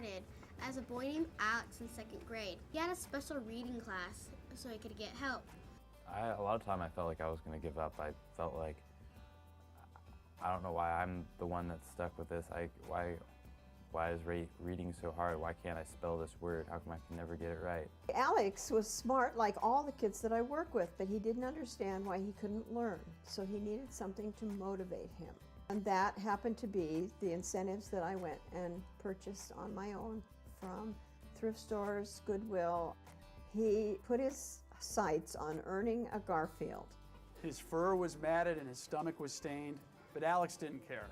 started as a boy named Alex in 2nd grade. He had a special reading class so he could get help. A lot of time I felt like I was going to give up. I felt like, I don't know why I'm the one that's stuck with this. Why is reading so hard? Why can't I spell this word? How come I can never get it right? Alex was smart like all the kids that I work with, but he didn't understand why he couldn't learn. So he needed something to motivate him. And that happened to be the incentives that I went and purchased on my own from thrift stores, Goodwill. He put his sights on earning a Garfield. His fur was matted and his stomach was stained, but Alex didn't care.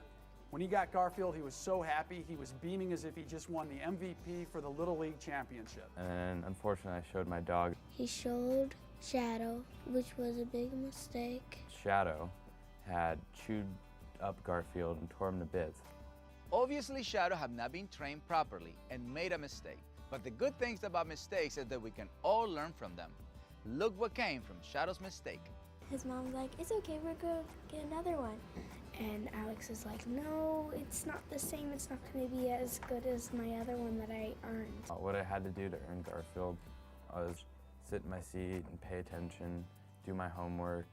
When he got Garfield, he was so happy. He was beaming as if he just won the MVP for the Little League Championship. And unfortunately, I showed my dog. He showed Shadow, which was a big mistake. Shadow had chewed up Garfield and tore him to bits. Obviously, Shadow had not been trained properly and made a mistake. But the good things about mistakes is that we can all learn from them. Look what came from Shadow's mistake. His mom's like, it's okay, we're going to get another one. And Alex is like, no, it's not the same. It's not going to be as good as my other one that I earned. What I had to do to earn Garfield was sit in my seat and pay attention, do my homework,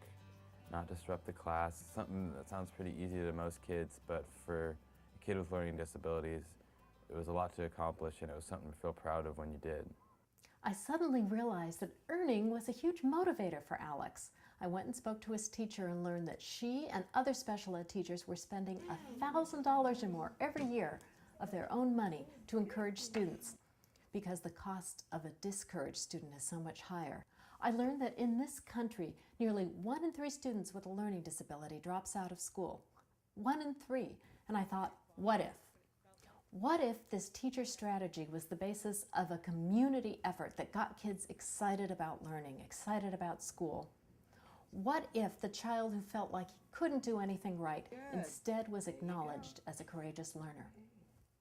not disrupt the class. Something that sounds pretty easy to most kids, but for a kid with learning disabilities, it was a lot to accomplish, and it was something to feel proud of when you did. I suddenly realized that earning was a huge motivator for Alex. I went and spoke to his teacher and learned that she and other special ed teachers were spending $1,000 or more every year of their own money to encourage students, because the cost of a discouraged student is so much higher. I learned that in this country, nearly 1 in 3 students with a learning disability drops out of school. 1 in 3. And I thought, what if? What if this teacher strategy was the basis of a community effort that got kids excited about learning, excited about school? What if the child who felt like he couldn't do anything right instead was acknowledged as a courageous learner?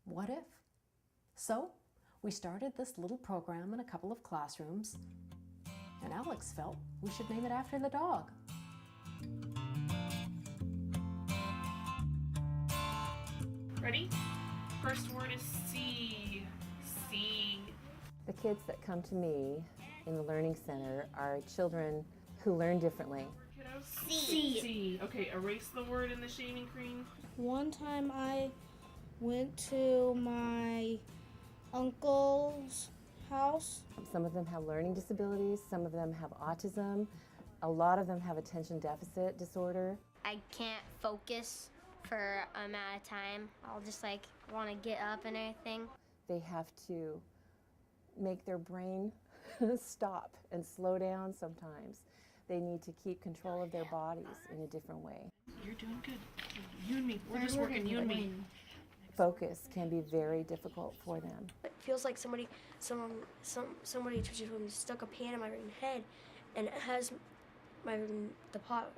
What if? So we started this little program in a couple of classrooms, and Alex felt we should name it after the dog. Ready? First word is C. C. The kids that come to me in the Learning Center are children who learn differently. C. C. Okay, erase the word in the shaving cream. One time I went to my uncle's house. Some of them have learning disabilities, some of them have autism, a lot of them have attention deficit disorder. I can't focus for an amount of time. I'll just want to get up and everything. They have to make their brain stop and slow down sometimes. They need to keep control of their bodies in a different way. You're doing good. You and me. We're just working, you and me. Focus can be very difficult for them. It feels like somebody just stuck a pan in my head, and it has the pot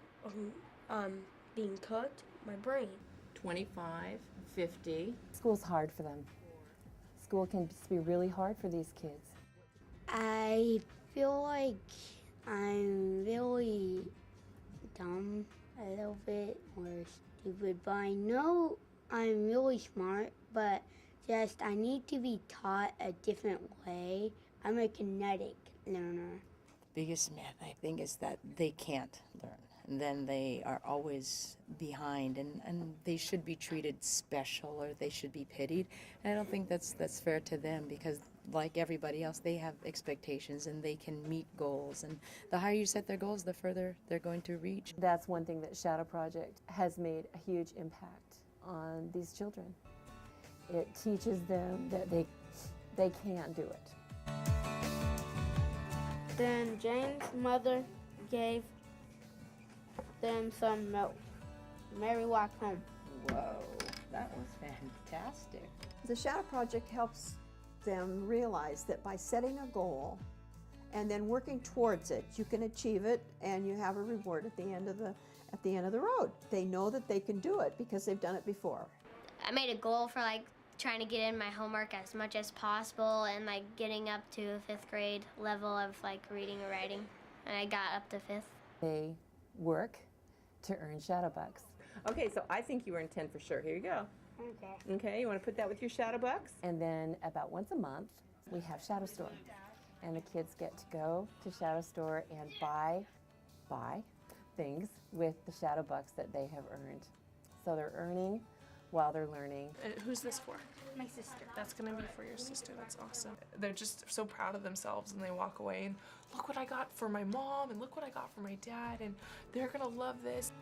being cooked, my brain. 25, 50. School's hard for them. School can just be really hard for these kids. I feel like I'm really dumb, a little bit, or stupid, but I know I'm really smart, but just I need to be taught a different way. I'm a kinetic learner. Biggest myth, I think, is that they can't learn. And then they are always behind, and they should be treated special, or they should be pitied. And I don't think that's fair to them, because like everybody else, they have expectations and they can meet goals. And the higher you set their goals, the further they're going to reach. That's one thing that Shadow Project has made a huge impact on these children. It teaches them that they can do it. Then Jane's mother gave them some milk. Mary walked home. Whoa, that was fantastic. The Shadow Project helps them realize that by setting a goal and then working towards it, you can achieve it and you have a reward at the end of the road. They know that they can do it because they've done it before. I made a goal for trying to get in my homework as much as possible and getting up to a 5th grade level of reading or writing, and I got up to 5th. They work to earn Shadow Bucks. Okay, so I think you earned 10 for sure. Here you go. Okay. Okay, you want to put that with your shadow box? And then about once a month, we have Shadow Store. And the kids get to go to Shadow Store and buy things with the shadow bucks that they have earned. So they're earning while they're learning. Who's this for? My sister. That's gonna be for your sister. That's awesome. They're just so proud of themselves, and they walk away and look what I got for my mom, and look what I got for my dad, and they're gonna love this.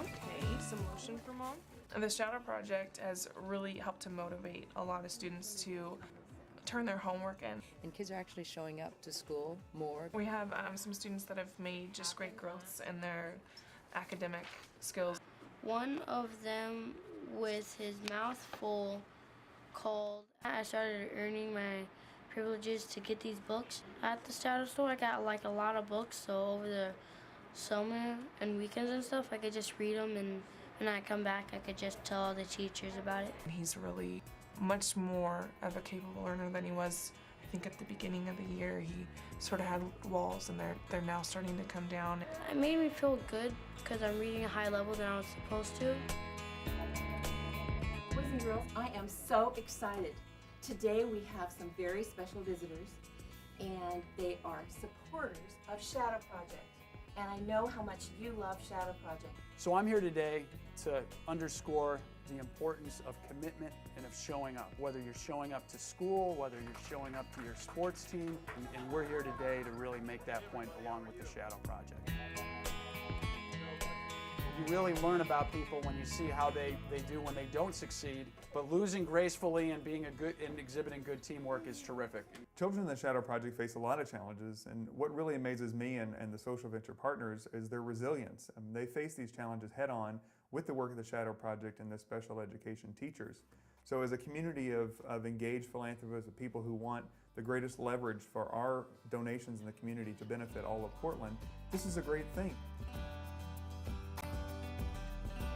Okay, some lotion for mom. And the Shadow Project has really helped to motivate a lot of students to turn their homework in. And kids are actually showing up to school more. We have some students that have made just great growths in their academic skills. One of them with his mouth full called. I started earning my privileges to get these books at the Shadow Store. I got like a lot of books, so over the summer and weekends and stuff, I could just read them, and when I come back, I could just tell all the teachers about it. He's really much more of a capable learner than he was, I think, at the beginning of the year. He sort of had walls, and they're now starting to come down. It made me feel good because I'm reading a high level than I was supposed to. Boys and girls, I am so excited. Today we have some very special visitors, and they are supporters of Shadow Project. And I know how much you love Shadow Project. So I'm here today to underscore the importance of commitment and of showing up, whether you're showing up to school, whether you're showing up to your sports team, and we're here today to really make that point along with the Shadow Project. You really learn about people when you see how they do when they don't succeed, but losing gracefully and being and exhibiting good teamwork is terrific. Children in the Shadow Project face a lot of challenges, and what really amazes me and the social venture partners is their resilience. They face these challenges head on with the work of the Shadow Project and the special education teachers. So as a community of engaged philanthropists, of people who want the greatest leverage for our donations in the community to benefit all of Portland, this is a great thing.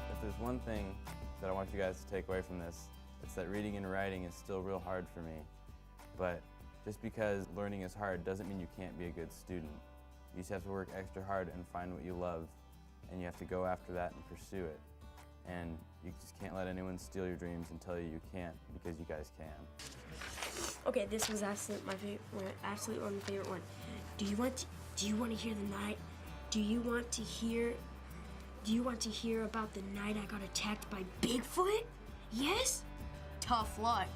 If there's one thing that I want you guys to take away from this, it's that reading and writing is still real hard for me. But just because learning is hard doesn't mean you can't be a good student. You just have to work extra hard and find what you love, and you have to go after that and pursue it. And you just can't let anyone steal your dreams and tell you you can't, because you guys can. Okay, this was absolutely my favorite, absolutely my favorite one. Do you want to hear the night? Do you want to hear about the night I got attacked by Bigfoot? Yes? Tough luck.